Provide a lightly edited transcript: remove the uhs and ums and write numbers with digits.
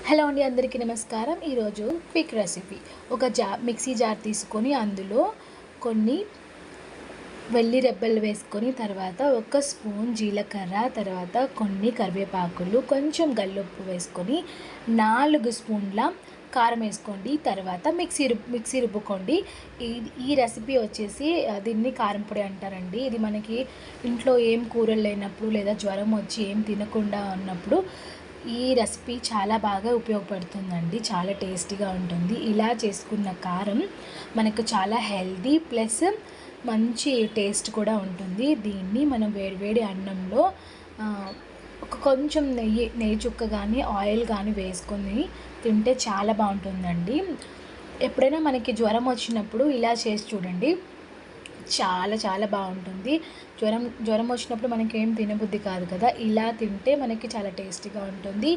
Hello అండి, అందరికీ నమస్కారం. ఈరోజు క్విక్ రెసిపీ. ఒక మిక్సీ జార్ తీసుకొని అందులో కొన్ని వెల్లి రెబ్బలు వేసుకొని, తర్వాత ఒక స్పూన్ జీలకర్ర, తర్వాత కొన్ని కరివేపాకులు, కొంచెం గల్లుప్పు వేసుకొని 4 స్పూన్ల కారం వేసుకోండి. తర్వాత మిక్సీ రుబ్బుకోండి. ఈ రెసిపీ వచ్చేసి దీన్ని కారం పొడి అంటారండి. ఇది మనకి ఇంట్లో ఏం కూరలు లేనప్పుడు లేదా జ్వరం వచ్చి ఏం తినకుండా ఉన్నప్పుడు ఈ రెసిపీ చాలా బాగా ఉపయోగపడుతుందండి. చాలా టేస్టీగా ఉంటుంది. ఇలా చేసుకున్న కారం మనకు చాలా హెల్దీ ప్లస్ మంచి టేస్ట్ కూడా ఉంటుంది. దీన్ని మనం వేడివేడి అన్నంలో కొంచెం నెయ్యి చుక్క కానీ ఆయిల్ కానీ వేసుకొని తింటే చాలా బాగుంటుందండి. ఎప్పుడైనా మనకి జ్వరం వచ్చినప్పుడు ఇలా చేసి చూడండి. చాలా చాలా బాగుంటుంది. జ్వరం వచ్చినప్పుడు మనకి ఏం తినబుద్ధి కాదు కదా, ఇలా తింటే మనకి చాలా టేస్టీగా ఉంటుంది.